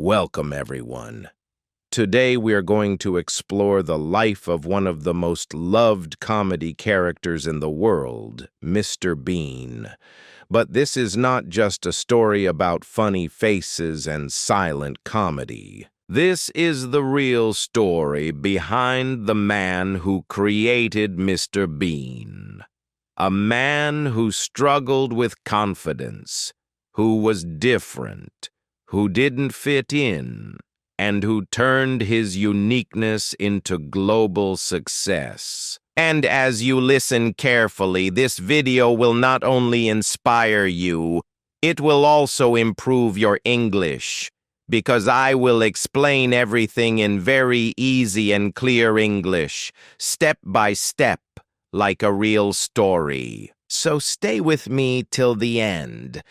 Welcome, everyone. Today we are going to explore the life of one of the most loved comedy characters in the world, Mr. Bean. But this is not just a story about funny faces and silent comedy. This is the real story behind the man who created Mr. Bean. A man who struggled with confidence, who was different, who didn't fit in, and who turned his uniqueness into global success. And as you listen carefully, this video will not only inspire you, it will also improve your English, because I will explain everything in very easy and clear English, step by step, like a real story. So stay with me till the end.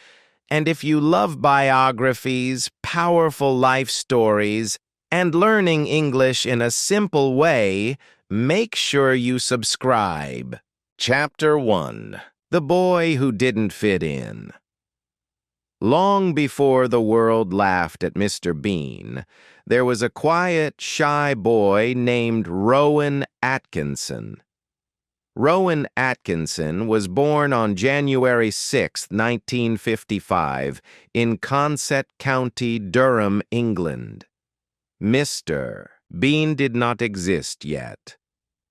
And if you love biographies, powerful life stories, and learning English in a simple way, make sure you subscribe. Chapter 1. The Boy Who Didn't Fit In. Long before the world laughed at Mr. Bean, there was a quiet, shy boy named Rowan Atkinson. Rowan Atkinson was born on January 6, 1955, in Consett County, Durham, England. Mr. Bean did not exist yet.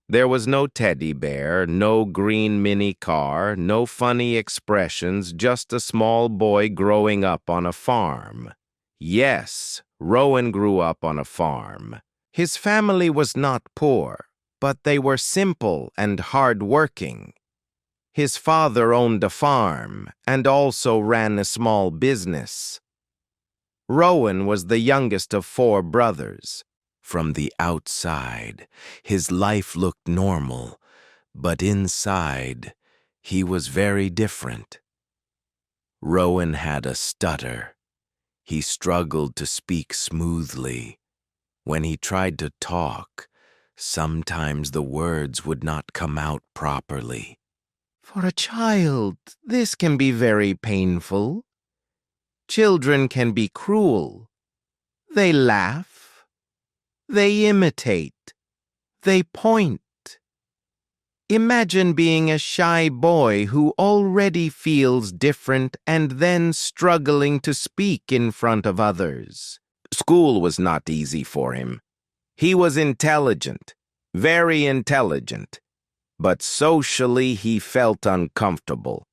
There was no teddy bear, no green mini car, no funny expressions, just a small boy growing up on a farm. Yes, Rowan grew up on a farm. His family was not poor, but they were simple and hard-working. His father owned a farm and also ran a small business. Rowan was the youngest of 4 brothers. From the outside, his life looked normal, but inside, he was very different. Rowan had a stutter. He struggled to speak smoothly. When he tried to talk, sometimes the words would not come out properly. For a child, this can be very painful. Children can be cruel. They laugh. They imitate. They point. Imagine being a shy boy who already feels different and then struggling to speak in front of others. School was not easy for him. He was intelligent, very intelligent, but socially he felt uncomfortable.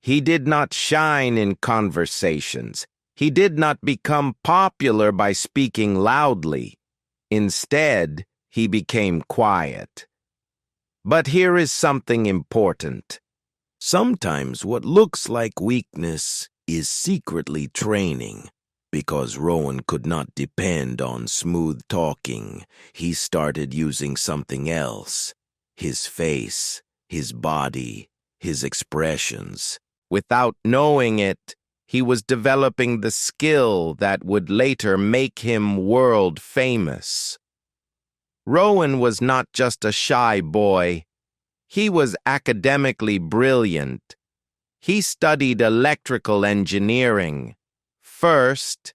He did not shine in conversations. He did not become popular by speaking loudly. Instead, he became quiet. But here is something important. Sometimes what looks like weakness is secretly training. Because Rowan could not depend on smooth talking, he started using something else. His face, his body, his expressions. Without knowing it, he was developing the skill that would later make him world famous. Rowan was not just a shy boy. He was academically brilliant. He studied electrical engineering. First,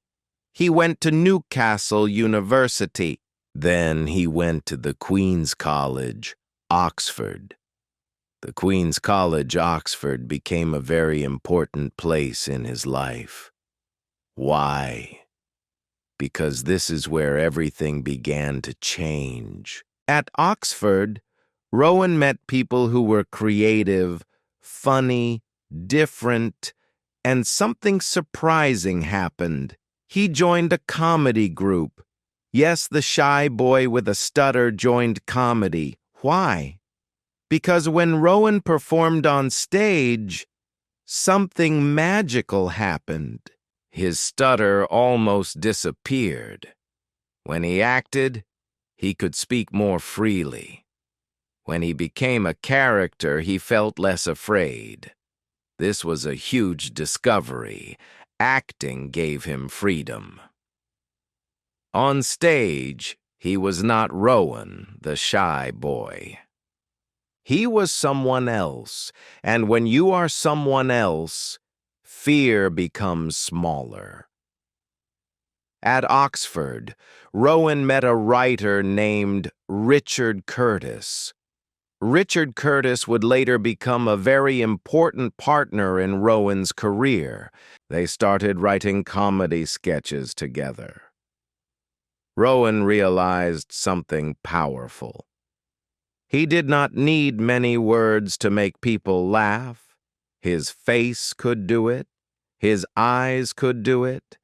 he went to Newcastle University. Then he went to the Queen's College, Oxford. The Queen's College, Oxford became a very important place in his life. Why? Because this is where everything began to change. At Oxford, Rowan met people who were creative, funny, different, and something surprising happened. He joined a comedy group. Yes, the shy boy with a stutter joined comedy. Why? Because when Rowan performed on stage, something magical happened. His stutter almost disappeared. When he acted, he could speak more freely. When he became a character, he felt less afraid. This was a huge discovery. Acting gave him freedom. On stage, he was not Rowan, the shy boy. He was someone else, and when you are someone else, fear becomes smaller. At Oxford, Rowan met a writer named Richard Curtis. Richard Curtis would later become a very important partner in Rowan's career. They started writing comedy sketches together. Rowan realized something powerful. He did not need many words to make people laugh. His face could do it. His eyes could do it.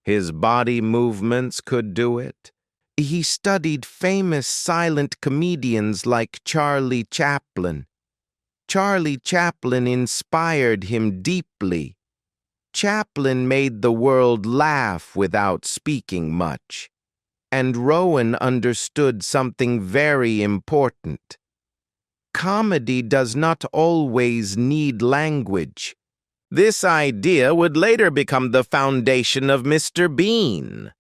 His body movements could do it. He studied famous silent comedians like Charlie Chaplin. Charlie Chaplin inspired him deeply. Chaplin made the world laugh without speaking much. And Rowan understood something very important. Comedy does not always need language. This idea would later become the foundation of Mr. Bean.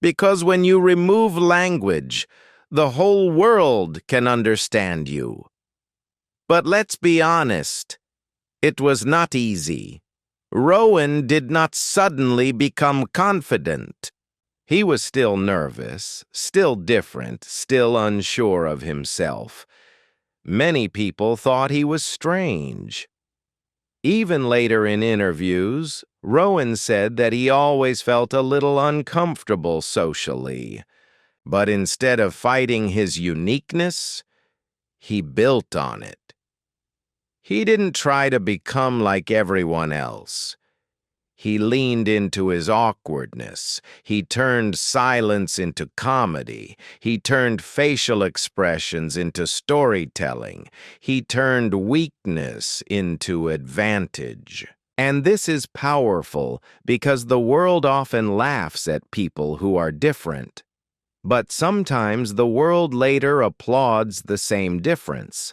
Because when you remove language, the whole world can understand you. But let's be honest, it was not easy. Rowan did not suddenly become confident. He was still nervous, still different, still unsure of himself. Many people thought he was strange. Even later in interviews, Rowan said that he always felt a little uncomfortable socially. But instead of fighting his uniqueness, he built on it. He didn't try to become like everyone else. He leaned into his awkwardness. He turned silence into comedy. He turned facial expressions into storytelling. He turned weakness into advantage. And this is powerful because the world often laughs at people who are different. But sometimes the world later applauds the same difference.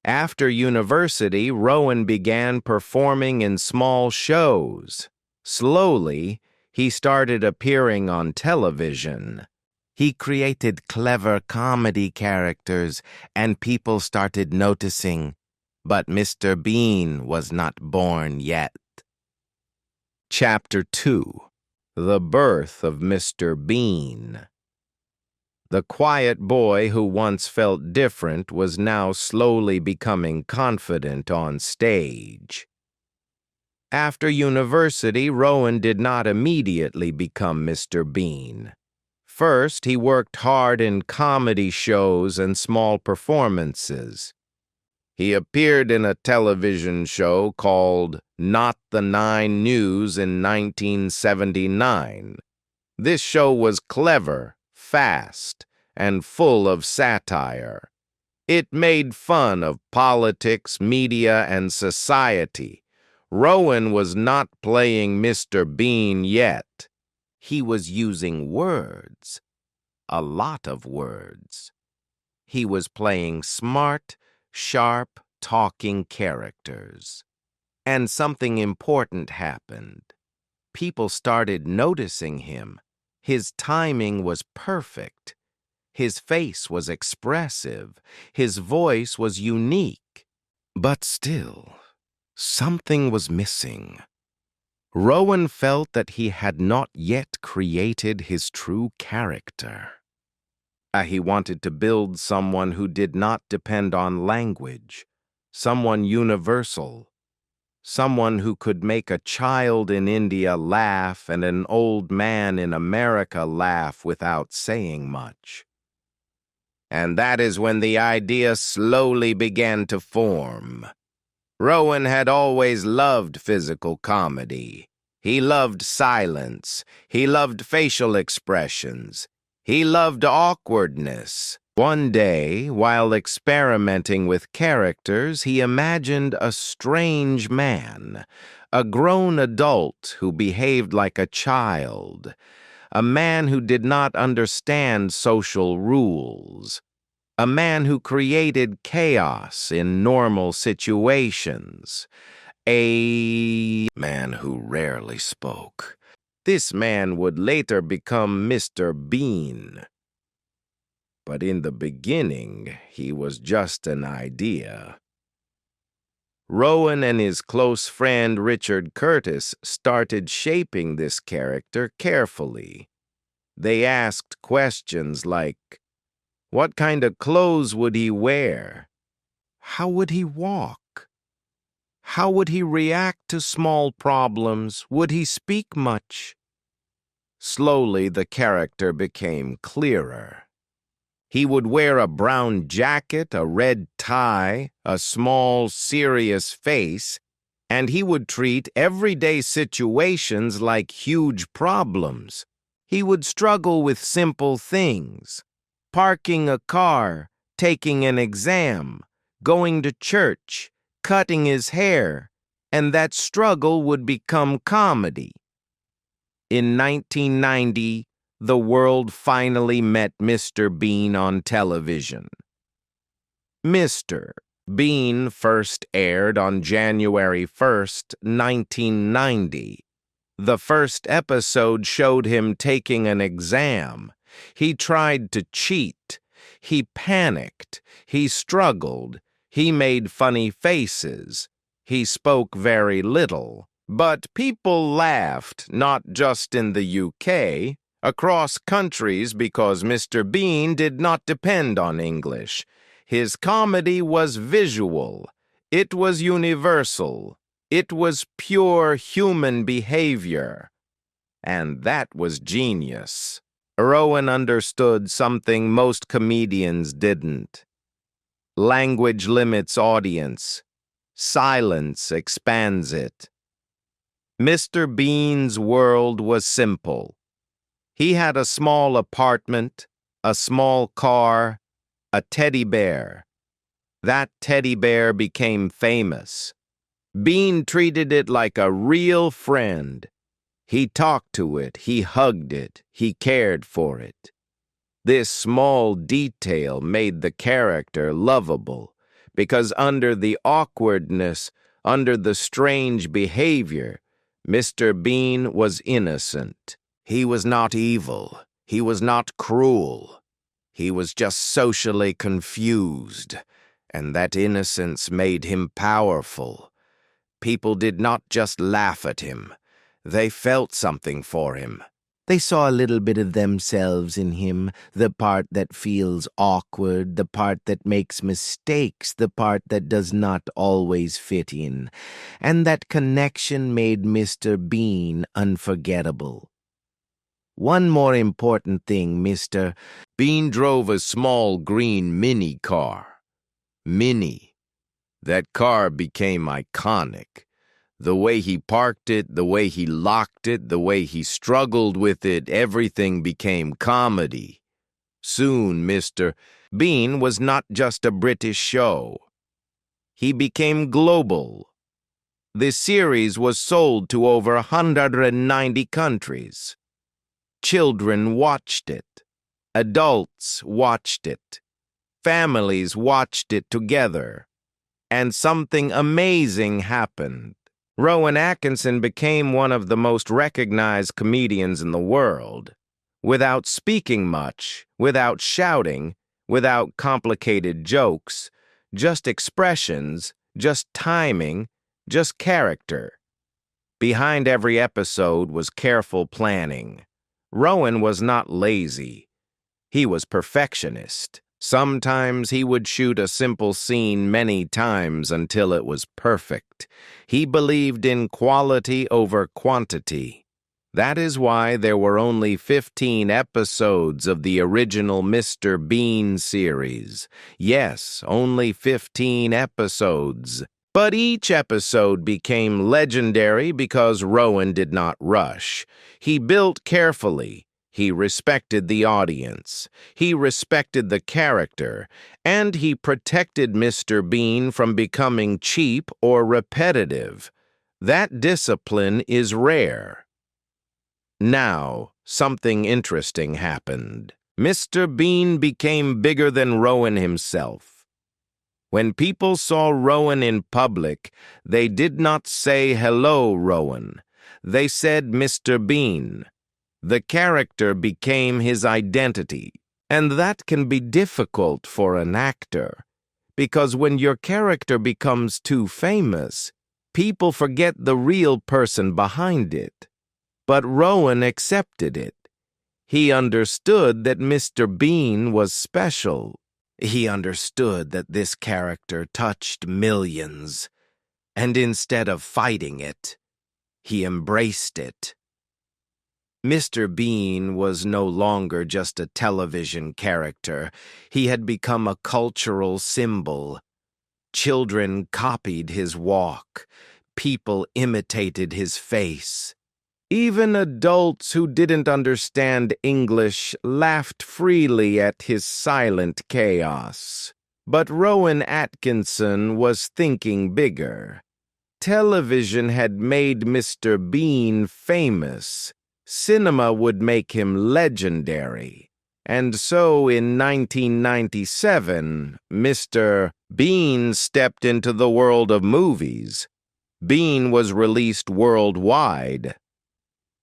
After university, Rowan began performing in small shows. Slowly, he started appearing on television. He created clever comedy characters, and people started noticing. But Mr. Bean was not born yet. Chapter 2: The Birth of Mr. Bean. The quiet boy who once felt different was now slowly becoming confident on stage. After university, Rowan did not immediately become Mr. Bean. First, he worked hard in comedy shows and small performances. He appeared in a television show called Not the 9 News in 1979. This show was clever, fast, and full of satire. It made fun of politics, media, and society. Rowan was not playing Mr. Bean yet. He was using words, a lot of words. He was playing smart, sharp, talking characters. And something important happened. People started noticing him. His timing was perfect. His face was expressive. His voice was unique. But still, something was missing. Rowan felt that he had not yet created his true character. He wanted to build someone who did not depend on language, someone universal, someone who could make a child in India laugh and an old man in America laugh without saying much. And that is when the idea slowly began to form. Rowan had always loved physical comedy. He loved silence. He loved facial expressions. He loved awkwardness. One day, while experimenting with characters, he imagined a strange man, a grown adult who behaved like a child, a man who did not understand social rules, a man who created chaos in normal situations, a man who rarely spoke. This man would later become Mr. Bean. But in the beginning, he was just an idea. Rowan and his close friend Richard Curtis started shaping this character carefully. They asked questions like, what kind of clothes would he wear? How would he walk? How would he react to small problems? Would he speak much? Slowly, the character became clearer. He would wear a brown jacket, a red tie, a small, serious face, and he would treat everyday situations like huge problems. He would struggle with simple things: parking a car, taking an exam, going to church, cutting his hair, and that struggle would become comedy. In 1990, the world finally met Mr. Bean on television. Mr. Bean first aired on January 1st, 1990. The first episode showed him taking an exam. He tried to cheat. He panicked. He struggled. He made funny faces. He spoke very little. But people laughed, not just in the UK, across countries, because Mr. Bean did not depend on English. His comedy was visual. It was universal. It was pure human behavior. And that was genius. Rowan understood something most comedians didn't. Language limits audience. Silence expands it. Mr. Bean's world was simple. He had a small apartment, a small car, a teddy bear. That teddy bear became famous. Bean treated it like a real friend. He talked to it, he hugged it, he cared for it. This small detail made the character lovable, because under the awkwardness, under the strange behavior, Mr. Bean was innocent. He was not evil. He was not cruel. He was just socially confused, and that innocence made him powerful. People did not just laugh at him. They felt something for him. They saw a little bit of themselves in him, the part that feels awkward, the part that makes mistakes, the part that does not always fit in. And that connection made Mr. Bean unforgettable. One more important thing, Mr. Bean drove a small green mini car. Mini. That car became iconic. The way he parked it, the way he locked it, the way he struggled with it, everything became comedy. Soon, Mr. Bean was not just a British show. He became global. The series was sold to over 190 countries. Children watched it. Adults watched it. Families watched it together. And something amazing happened. Rowan Atkinson became one of the most recognized comedians in the world. Without speaking much, without shouting, without complicated jokes, just expressions, just timing, just character. Behind every episode was careful planning. Rowan was not lazy. He was perfectionist. Sometimes he would shoot a simple scene many times until it was perfect. He believed in quality over quantity. That is why there were only 15 episodes of the original Mr. Bean series. Yes, only 15 episodes. But each episode became legendary because Rowan did not rush. He built carefully. He respected the audience, he respected the character, and he protected Mr. Bean from becoming cheap or repetitive. That discipline is rare. Now, something interesting happened. Mr. Bean became bigger than Rowan himself. When people saw Rowan in public, they did not say, "Hello, Rowan." They said, "Mr. Bean." The character became his identity, and that can be difficult for an actor, because when your character becomes too famous, people forget the real person behind it. But Rowan accepted it. He understood that Mr. Bean was special. He understood that this character touched millions, and instead of fighting it, he embraced it. Mr. Bean was no longer just a television character. He had become a cultural symbol. Children copied his walk. People imitated his face. Even adults who didn't understand English laughed freely at his silent chaos. But Rowan Atkinson was thinking bigger. Television had made Mr. Bean famous. Cinema would make him legendary. And so in 1997, Mr. Bean stepped into the world of movies. Bean was released worldwide.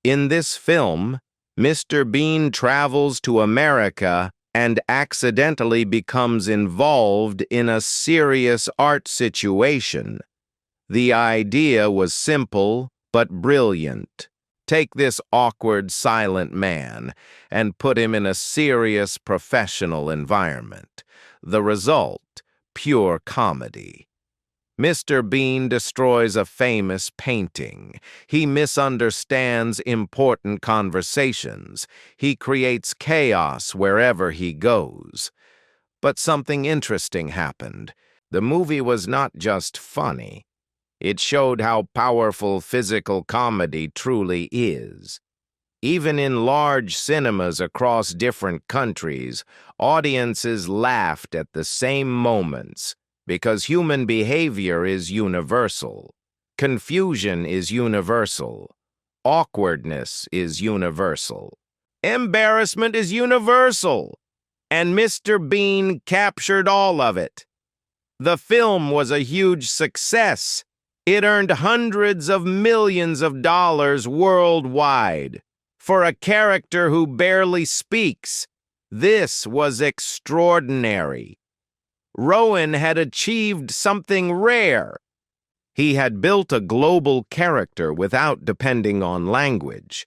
In this film, Mr. Bean travels to America and accidentally becomes involved in a serious art situation. The idea was simple but brilliant. Take this awkward, silent man and put him in a serious professional environment. The result, pure comedy. Mr. Bean destroys a famous painting. He misunderstands important conversations. He creates chaos wherever he goes. But something interesting happened. The movie was not just funny. It showed how powerful physical comedy truly is. Even in large cinemas across different countries, audiences laughed at the same moments because human behavior is universal. Confusion is universal. Awkwardness is universal. Embarrassment is universal. And Mr. Bean captured all of it. The film was a huge success. It earned hundreds of millions of dollars worldwide. For a character who barely speaks, this was extraordinary. Rowan had achieved something rare. He had built a global character without depending on language.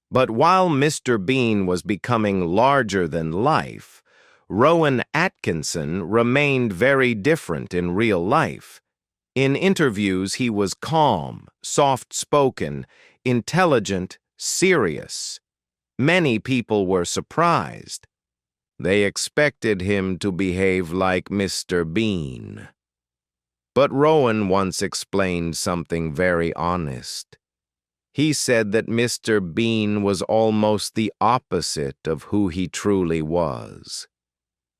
But while Mr. Bean was becoming larger than life, Rowan Atkinson remained very different in real life. In interviews, he was calm, soft-spoken, intelligent, serious. Many people were surprised. They expected him to behave like Mr. Bean. But Rowan once explained something very honest. He said that Mr. Bean was almost the opposite of who he truly was.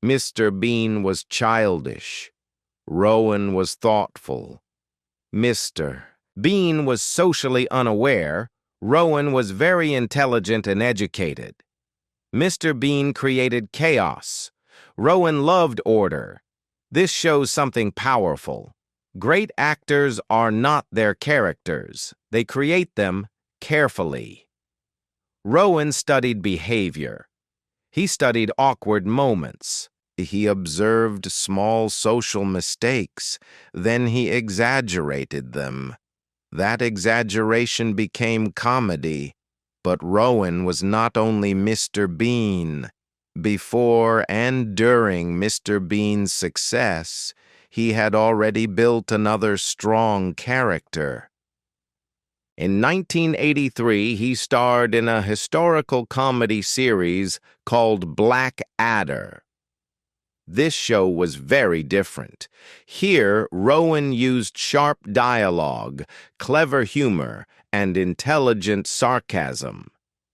Mr. Bean was childish. Rowan was thoughtful. Mr. Bean was socially unaware. Rowan was very intelligent and educated. Mr. Bean created chaos. Rowan loved order. This shows something powerful. Great actors are not their characters. They create them carefully. Rowan studied behavior. He studied awkward moments. He observed small social mistakes. Then he exaggerated them. That exaggeration became comedy. But Rowan was not only Mr. Bean. Before and during Mr. Bean's success, he had already built another strong character. In 1983, he starred in a historical comedy series called Black Adder. This show was very different. Here, Rowan used sharp dialogue, clever humor, and intelligent sarcasm.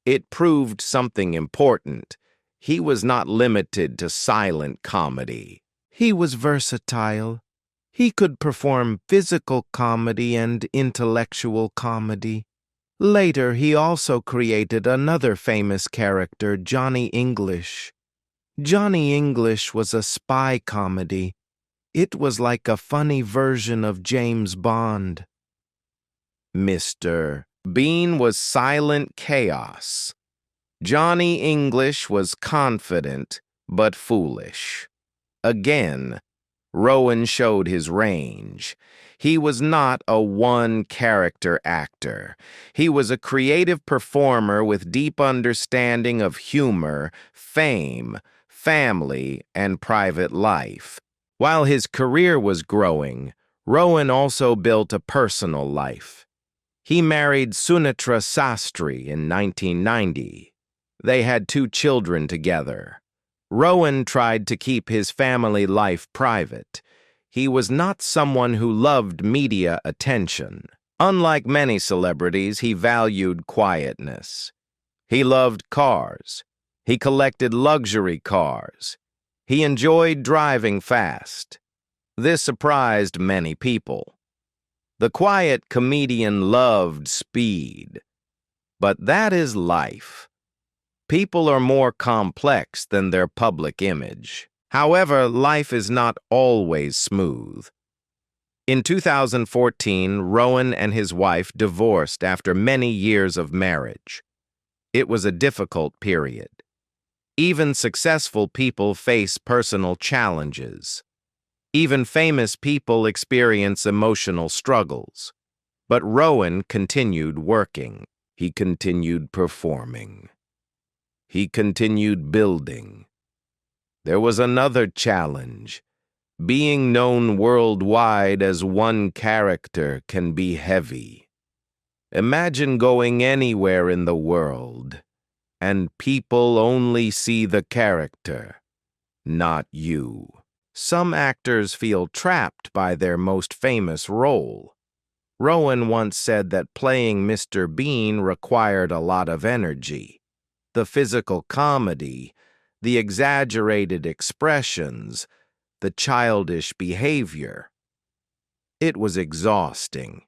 It proved something important. He was not limited to silent comedy. He was versatile. He could perform physical comedy and intellectual comedy. Later, he also created another famous character, Johnny English. Johnny English was a spy comedy. It was like a funny version of James Bond. Mr. Bean was silent chaos. Johnny English was confident but foolish. Again, Rowan showed his range. He was not a one-character actor. He was a creative performer with deep understanding of humor, fame, family, and private life. While his career was growing, Rowan also built a personal life. He married Sunitra Sastry in 1990. They had 2 children together. Rowan tried to keep his family life private. He was not someone who loved media attention. Unlike many celebrities, he valued quietness. He loved cars. He collected luxury cars. He enjoyed driving fast. This surprised many people. The quiet comedian loved speed. But that is life. People are more complex than their public image. However, life is not always smooth. In 2014, Rowan and his wife divorced after many years of marriage. It was a difficult period. Even successful people face personal challenges. Even famous people experience emotional struggles. But Rowan continued working. He continued performing. He continued building. There was another challenge. Being known worldwide as one character can be heavy. Imagine going anywhere in the world, and people only see the character, not you. Some actors feel trapped by their most famous role. Rowan once said that playing Mr. Bean required a lot of energy. The physical comedy, the exaggerated expressions, the childish behavior. It was exhausting.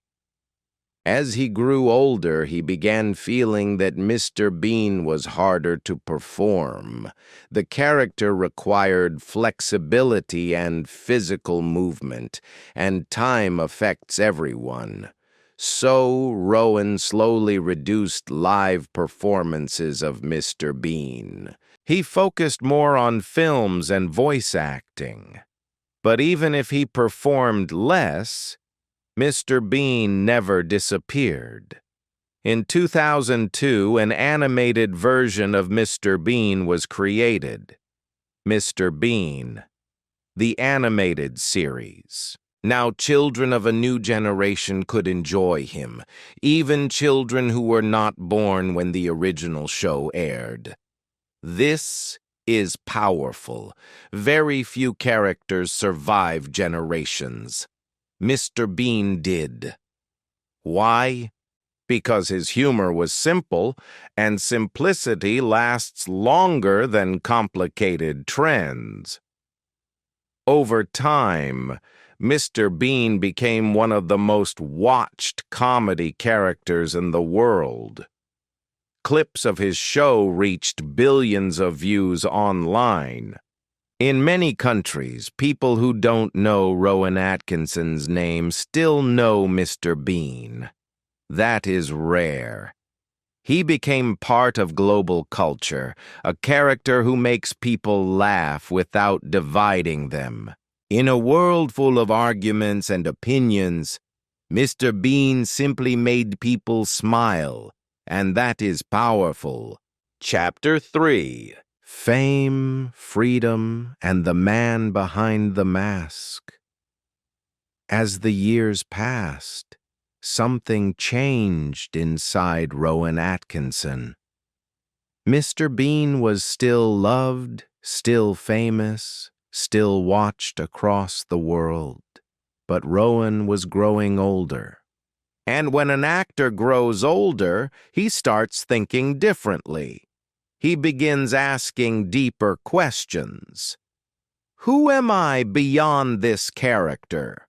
As he grew older, he began feeling that Mr. Bean was harder to perform. The character required flexibility and physical movement, and time affects everyone. So Rowan slowly reduced live performances of Mr. Bean. He focused more on films and voice acting. But even if he performed less, Mr. Bean never disappeared. In 2002, an animated version of Mr. Bean was created. Mr. Bean, the animated series. Now children of a new generation could enjoy him, even children who were not born when the original show aired. This is powerful. Very few characters survive generations. Mr. Bean did. Why? Because his humor was simple, and simplicity lasts longer than complicated trends. Over time, Mr. Bean became one of the most watched comedy characters in the world. Clips of his show reached billions of views online. In many countries, people who don't know Rowan Atkinson's name still know Mr. Bean. That is rare. He became part of global culture, a character who makes people laugh without dividing them. In a world full of arguments and opinions, Mr. Bean simply made people smile, and that is powerful. Chapter 3. Fame, Freedom, and the Man Behind the Mask. As the years passed, something changed inside Rowan Atkinson. Mr. Bean was still loved, still famous, still watched across the world. But Rowan was growing older. And when an actor grows older, he starts thinking differently. He begins asking deeper questions. Who am I beyond this character?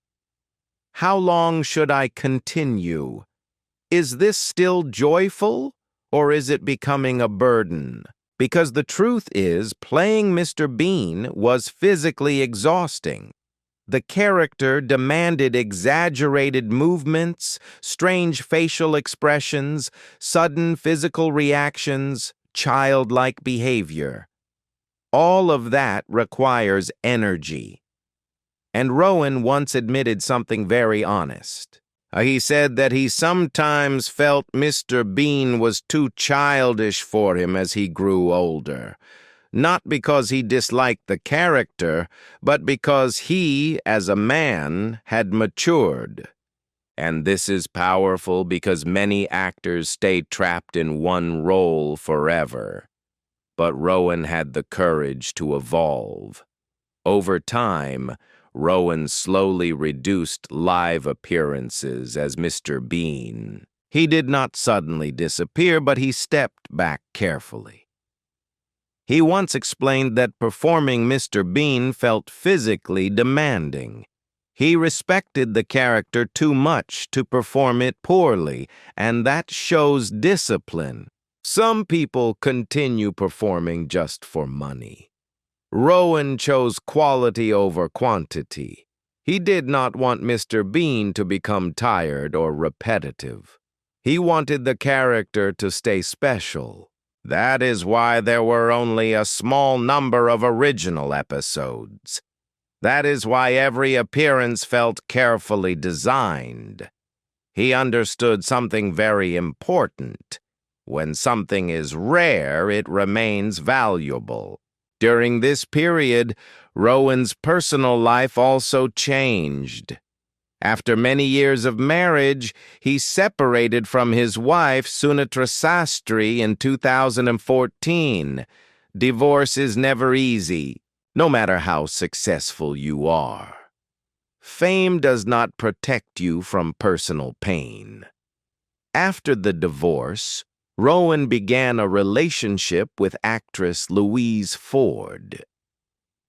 How long should I continue? Is this still joyful, or is it becoming a burden? Because the truth is, playing Mr. Bean was physically exhausting. The character demanded exaggerated movements, strange facial expressions, sudden physical reactions, childlike behavior. All of that requires energy. And Rowan once admitted something very honest. He said that he sometimes felt Mr. Bean was too childish for him as he grew older. Not because he disliked the character, but because he, as a man, had matured. And this is powerful because many actors stay trapped in one role forever. But Rowan had the courage to evolve. Over time, Rowan slowly reduced live appearances as Mr. Bean. He did not suddenly disappear, but he stepped back carefully. He once explained that performing Mr. Bean felt physically demanding. He respected the character too much to perform it poorly, and that shows discipline. Some people continue performing just for money. Rowan chose quality over quantity. He did not want Mr. Bean to become tired or repetitive. He wanted the character to stay special. That is why there were only a small number of original episodes. That is why every appearance felt carefully designed. He understood something very important. When something is rare, it remains valuable. During this period, Rowan's personal life also changed. After many years of marriage, he separated from his wife, Sunitra Sastry, in 2014. Divorce is never easy, no matter how successful you are. Fame does not protect you from personal pain. After the divorce, Rowan began a relationship with actress Louise Ford.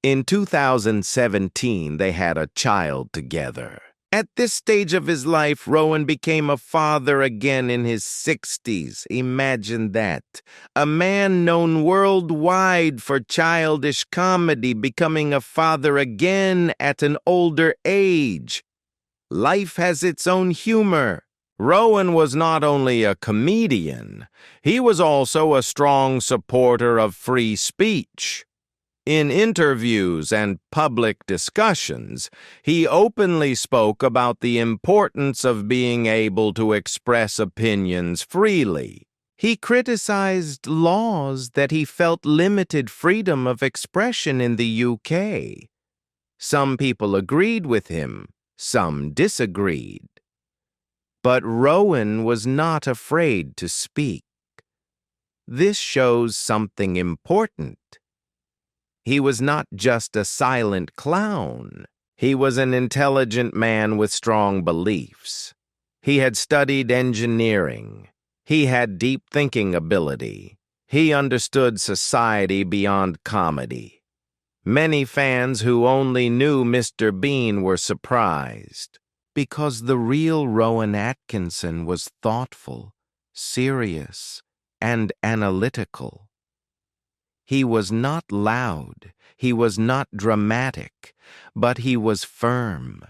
In 2017, they had a child together. At this stage of his life, Rowan became a father again in his 60s. Imagine that. A man known worldwide for childish comedy becoming a father again at an older age. Life has its own humor. Rowan was not only a comedian, he was also a strong supporter of free speech. In interviews and public discussions, he openly spoke about the importance of being able to express opinions freely. He criticized laws that he felt limited freedom of expression in the UK. Some people agreed with him, some disagreed. But Rowan was not afraid to speak. This shows something important. He was not just a silent clown. He was an intelligent man with strong beliefs. He had studied engineering. He had deep thinking ability. He understood society beyond comedy. Many fans who only knew Mr. Bean were surprised, because the real Rowan Atkinson was thoughtful, serious, and analytical. He was not loud, he was not dramatic, but he was firm.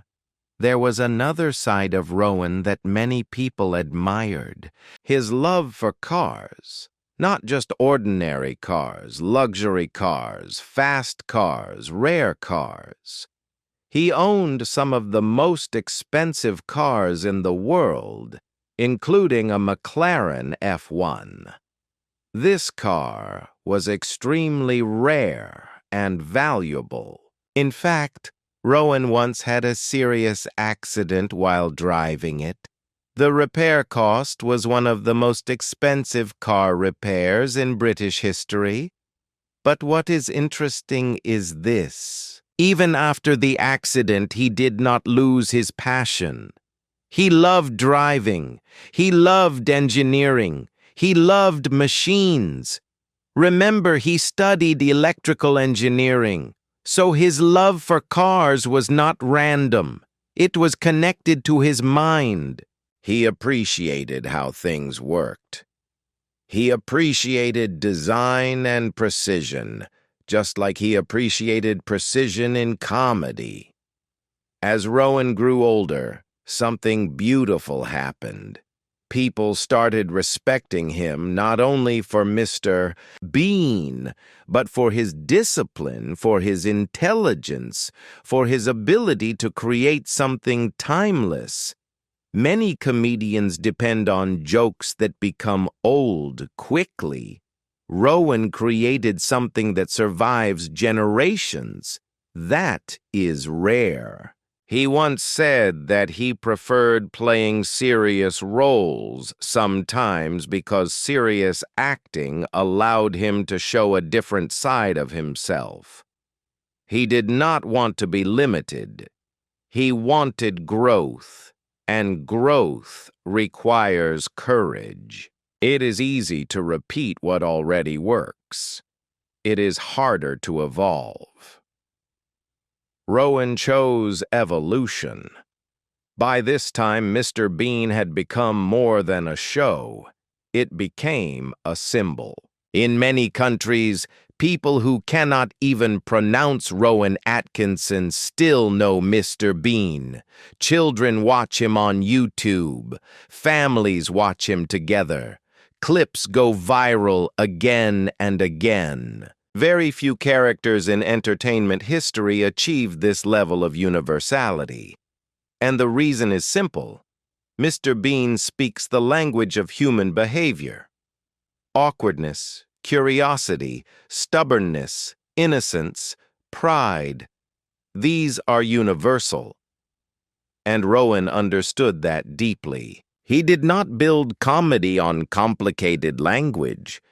There was another side of Rowan that many people admired, his love for cars. Not just ordinary cars, luxury cars, fast cars, rare cars. He owned some of the most expensive cars in the world, including a McLaren F1. This car was extremely rare and valuable. In fact, Rowan once had a serious accident while driving it. The repair cost was one of the most expensive car repairs in British history. But what is interesting is this. Even after the accident, he did not lose his passion. He loved driving. He loved engineering. He loved machines. Remember, he studied electrical engineering, so his love for cars was not random. It was connected to his mind. He appreciated how things worked. He appreciated design and precision, just like he appreciated precision in comedy. As Rowan grew older, something beautiful happened. People started respecting him not only for Mr. Bean, but for his discipline, for his intelligence, for his ability to create something timeless. Many comedians depend on jokes that become old quickly. Rowan created something that survives generations. That is rare. He once said that he preferred playing serious roles sometimes because serious acting allowed him to show a different side of himself. He did not want to be limited. He wanted growth, and growth requires courage. It is easy to repeat what already works. It is harder to evolve. Rowan chose evolution. By this time, Mr. Bean had become more than a show. It became a symbol. In many countries, people who cannot even pronounce Rowan Atkinson still know Mr. Bean. Children watch him on YouTube. Families watch him together. Clips go viral again and again. Very few characters in entertainment history achieved this level of universality. And the reason is simple. Mr. Bean speaks the language of human behavior. Awkwardness, curiosity, stubbornness, innocence, pride. These are universal. And Rowan understood that deeply. He did not build comedy on complicated language.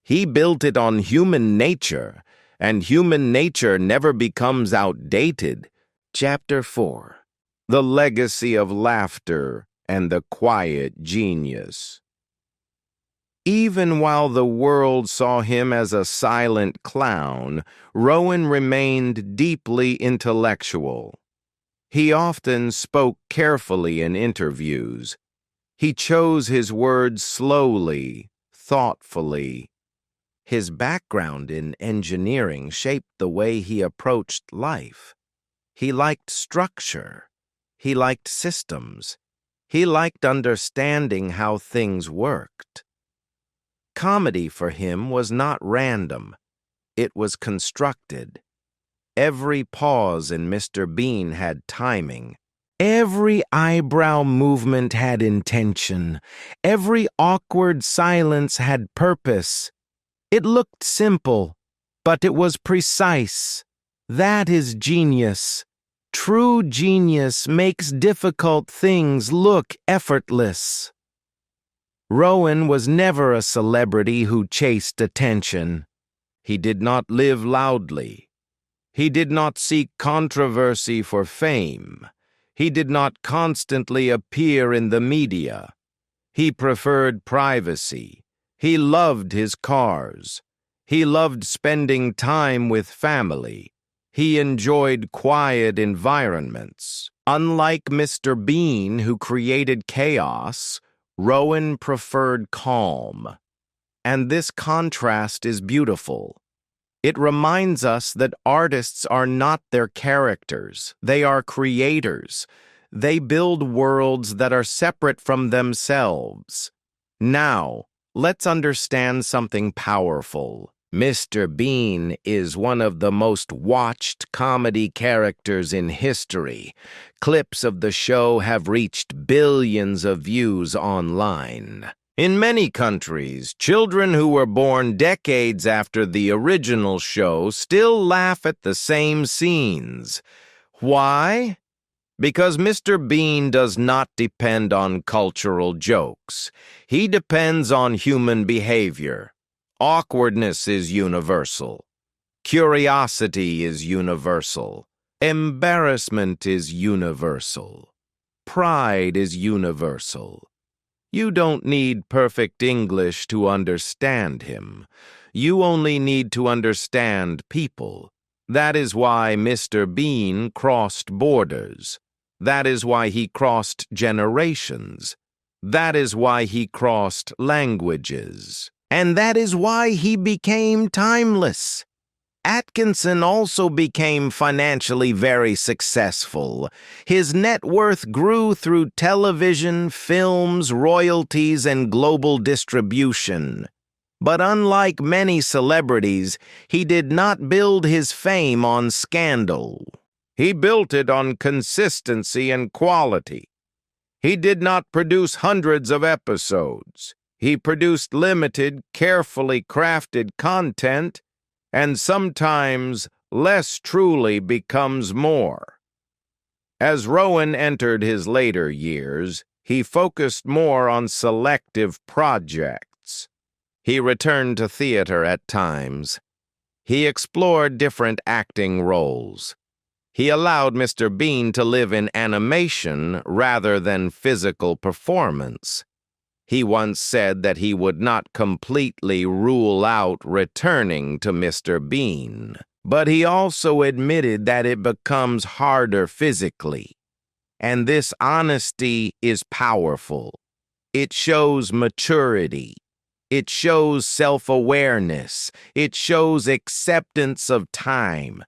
He built it on human nature, and human nature never becomes outdated. Chapter 4. The Legacy of Laughter and the Quiet Genius. Even while the world saw him as a silent clown, Rowan remained deeply intellectual. He often spoke carefully in interviews. He chose his words slowly, thoughtfully. His background in engineering shaped the way he approached life. He liked structure. He liked systems. He liked understanding how things worked. Comedy for him was not random. It was constructed. Every pause in Mr. Bean had timing. Every eyebrow movement had intention. Every awkward silence had purpose. It looked simple, but it was precise. That is genius. True genius makes difficult things look effortless. Rowan was never a celebrity who chased attention. He did not live loudly. He did not seek controversy for fame. He did not constantly appear in the media. He preferred privacy. He loved his cars. He loved spending time with family. He enjoyed quiet environments. Unlike Mr. Bean, who created chaos, Rowan preferred calm. And this contrast is beautiful. It reminds us that artists are not their characters. They are creators. They build worlds that are separate from themselves. Now, let's understand something powerful. Mr. Bean is one of the most watched comedy characters in history. Clips of the show have reached billions of views online. In many countries, children who were born decades after the original show still laugh at the same scenes. Why? Because Mr. Bean does not depend on cultural jokes. He depends on human behavior. Awkwardness is universal. Curiosity is universal. Embarrassment is universal. Pride is universal. You don't need perfect English to understand him. You only need to understand people. That is why Mr. Bean crossed borders. That is why he crossed generations. That is why he crossed languages. And that is why he became timeless. Atkinson also became financially very successful. His net worth grew through television, films, royalties, and global distribution. But unlike many celebrities, he did not build his fame on scandal. He built it on consistency and quality. He did not produce hundreds of episodes. He produced limited, carefully crafted content, and sometimes less truly becomes more. As Rowan entered his later years, he focused more on selective projects. He returned to theater at times. He explored different acting roles. He allowed Mr. Bean to live in animation rather than physical performance. He once said that he would not completely rule out returning to Mr. Bean, but he also admitted that it becomes harder physically. And this honesty is powerful. It shows maturity. It shows self-awareness. It shows acceptance of time.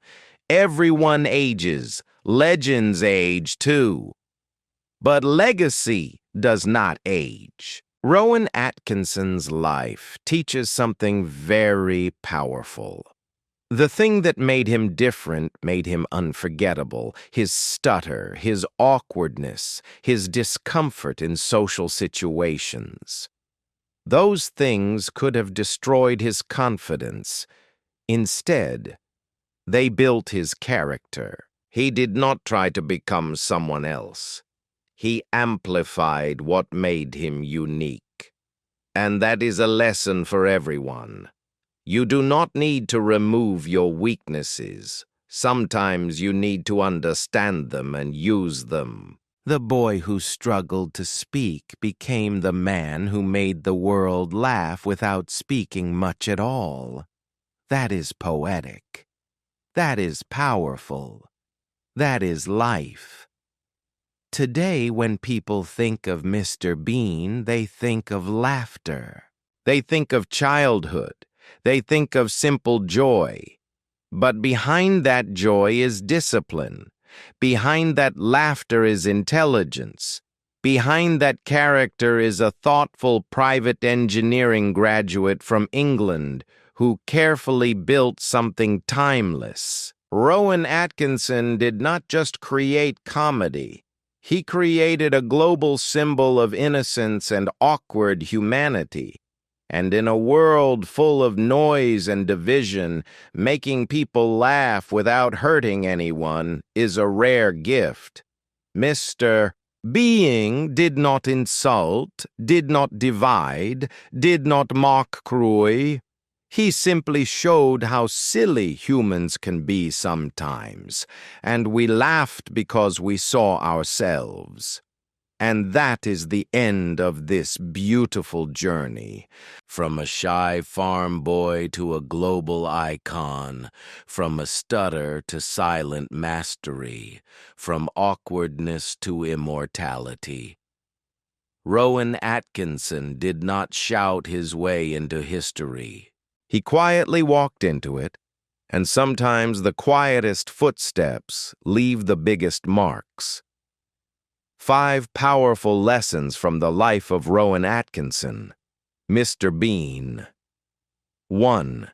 Everyone ages. Legends age too. But legacy does not age. Rowan Atkinson's life teaches something very powerful. The thing that made him different made him unforgettable. His stutter, his awkwardness, his discomfort in social situations. Those things could have destroyed his confidence. Instead, they built his character. He did not try to become someone else. He amplified what made him unique. And that is a lesson for everyone. You do not need to remove your weaknesses. Sometimes you need to understand them and use them. The boy who struggled to speak became the man who made the world laugh without speaking much at all. That is poetic. That is powerful. That is life. Today, when people think of Mr. Bean, they think of laughter. They think of childhood. They think of simple joy. But behind that joy is discipline. Behind that laughter is intelligence. Behind that character is a thoughtful private engineering graduate from England who carefully built something timeless. Rowan Atkinson did not just create comedy. He created a global symbol of innocence and awkward humanity. And in a world full of noise and division, making people laugh without hurting anyone is a rare gift. Mr. Being did not insult, did not divide, did not mock cruelly. He simply showed how silly humans can be sometimes, and we laughed because we saw ourselves. And that is the end of this beautiful journey. From a shy farm boy to a global icon, from a stutter to silent mastery, from awkwardness to immortality. Rowan Atkinson did not shout his way into history. He quietly walked into it, and sometimes the quietest footsteps leave the biggest marks. 5 powerful lessons from the life of Rowan Atkinson. Mr. Bean. 1.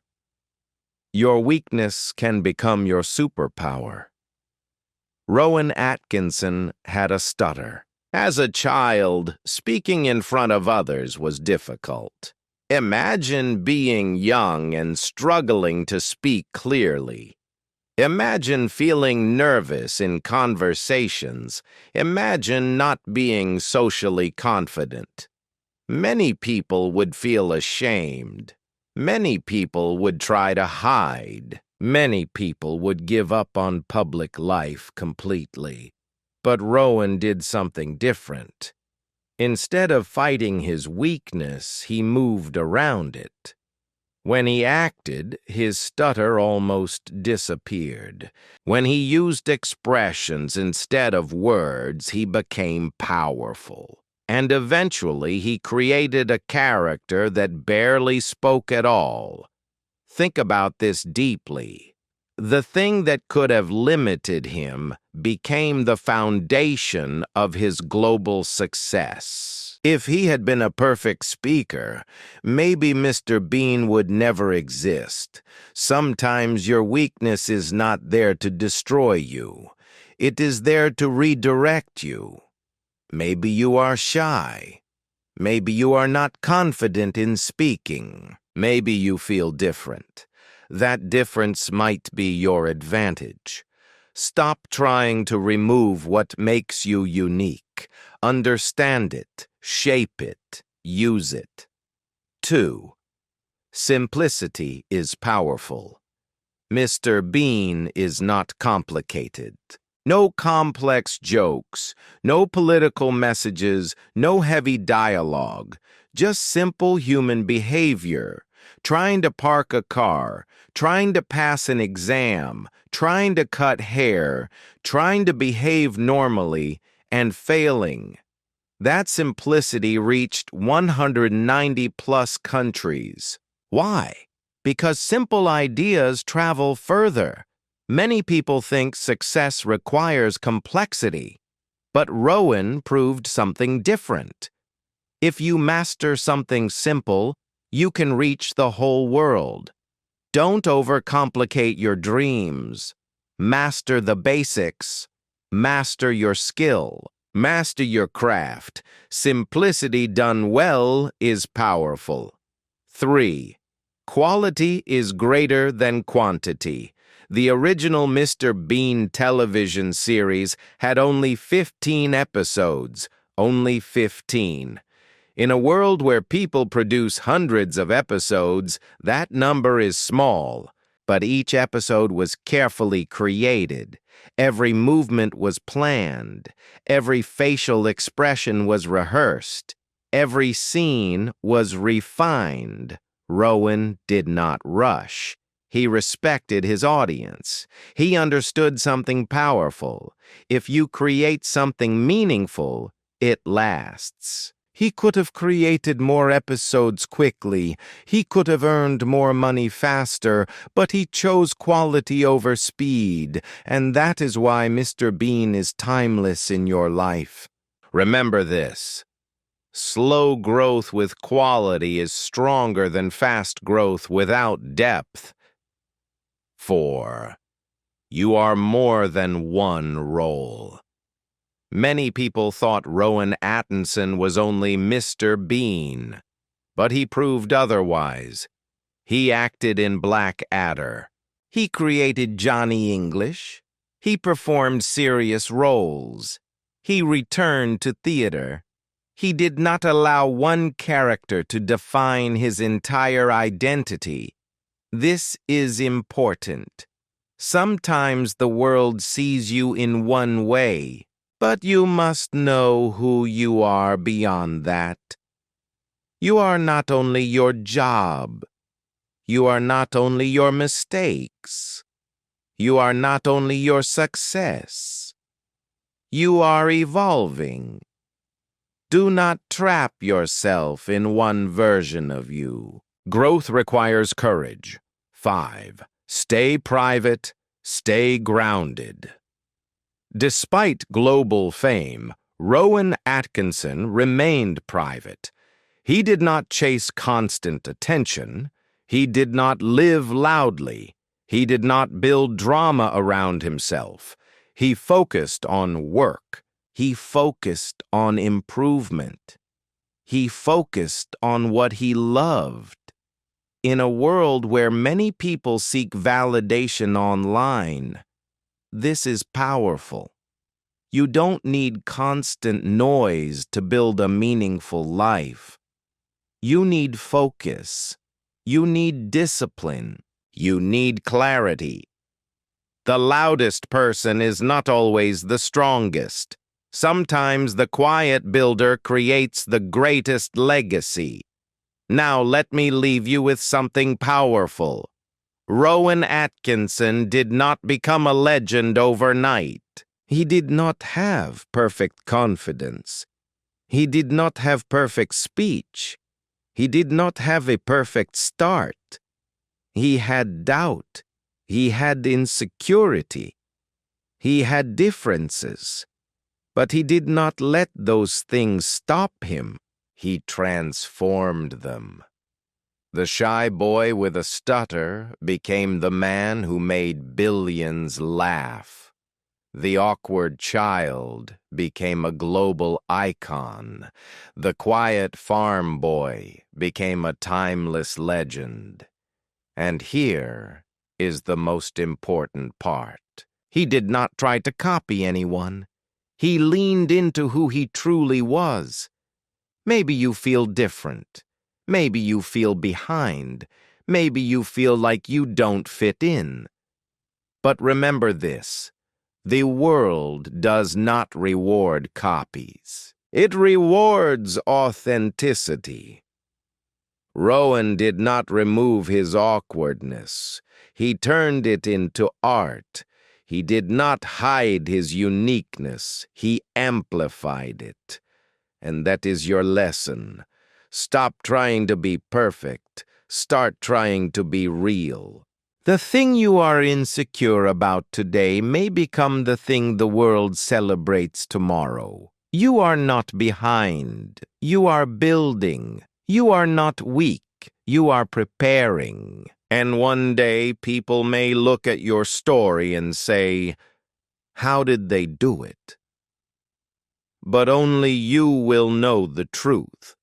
Your weakness can become your superpower. Rowan Atkinson had a stutter. As a child, speaking in front of others was difficult. Imagine being young and struggling to speak clearly. Imagine feeling nervous in conversations. Imagine not being socially confident. Many people would feel ashamed. Many people would try to hide. Many people would give up on public life completely. But Rowan did something different. Instead of fighting his weakness, he moved around it. When he acted, his stutter almost disappeared. When he used expressions instead of words, he became powerful. And eventually, he created a character that barely spoke at all. Think about this deeply. The thing that could have limited him became the foundation of his global success. If he had been a perfect speaker, maybe Mr. Bean would never exist. Sometimes your weakness is not there to destroy you. It is there to redirect you. Maybe you are shy. Maybe you are not confident in speaking. Maybe you feel different. That difference might be your advantage. Stop trying to remove what makes you unique. Understand it, shape it, use it. 2. Simplicity is powerful. Mr. Bean is not complicated. No complex jokes, no political messages, no heavy dialogue, just simple human behavior. Trying to park a car, trying to pass an exam, trying to cut hair, trying to behave normally, and failing. That simplicity reached 190+ countries. Why? Because simple ideas travel further. Many people think success requires complexity, but Rowan proved something different. If you master something simple, you can reach the whole world. Don't overcomplicate your dreams. Master the basics. Master your skill. Master your craft. Simplicity done well is powerful. 3. Quality is greater than quantity. The original Mr. Bean television series had only 15 episodes. Only 15. In a world where people produce hundreds of episodes, that number is small, but each episode was carefully created. Every movement was planned. Every facial expression was rehearsed. Every scene was refined. Rowan did not rush. He respected his audience. He understood something powerful. If you create something meaningful, it lasts. He could have created more episodes quickly. He could have earned more money faster, but he chose quality over speed, and that is why Mr. Bean is timeless in your life. Remember this. Slow growth with quality is stronger than fast growth without depth. 4. You are more than one role. Many people thought Rowan Atkinson was only Mr. Bean, but he proved otherwise. He acted in Blackadder. He created Johnny English. He performed serious roles. He returned to theater. He did not allow one character to define his entire identity. This is important. Sometimes the world sees you in one way, but you must know who you are beyond that. You are not only your job. You are not only your mistakes. You are not only your success. You are evolving. Do not trap yourself in one version of you. Growth requires courage. 5. Stay private. Stay grounded. Despite global fame, Rowan Atkinson remained private. He did not chase constant attention. He did not live loudly. He did not build drama around himself. He focused on work. He focused on improvement. He focused on what he loved. In a world where many people seek validation online, this is powerful. You don't need constant noise to build a meaningful life. You need focus. You need discipline. You need clarity. The loudest person is not always the strongest. Sometimes the quiet builder creates the greatest legacy. Now let me leave you with something powerful. Rowan Atkinson did not become a legend overnight. He did not have perfect confidence. He did not have perfect speech. He did not have a perfect start. He had doubt. He had insecurity. He had differences. But he did not let those things stop him. He transformed them. The shy boy with a stutter became the man who made billions laugh. The awkward child became a global icon. The quiet farm boy became a timeless legend. And here is the most important part. He did not try to copy anyone. He leaned into who he truly was. Maybe you feel different. Maybe you feel behind. Maybe you feel like you don't fit in. But remember this. The world does not reward copies. It rewards authenticity. Rowan did not remove his awkwardness. He turned it into art. He did not hide his uniqueness. He amplified it. And that is your lesson. Stop trying to be perfect. Start trying to be real. The thing you are insecure about today may become the thing the world celebrates tomorrow. You are not behind. You are building. You are not weak. You are preparing. And one day people may look at your story and say, "How did they do it?" But only you will know the truth.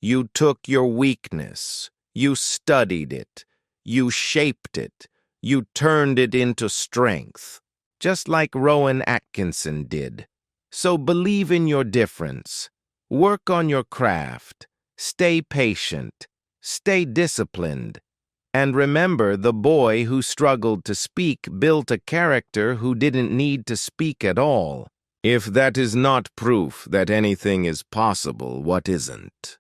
You took your weakness. You studied it. You shaped it. You turned it into strength, just like Rowan Atkinson did. So believe in your difference. Work on your craft. Stay patient. Stay disciplined. And remember, the boy who struggled to speak built a character who didn't need to speak at all. If that is not proof that anything is possible, what isn't?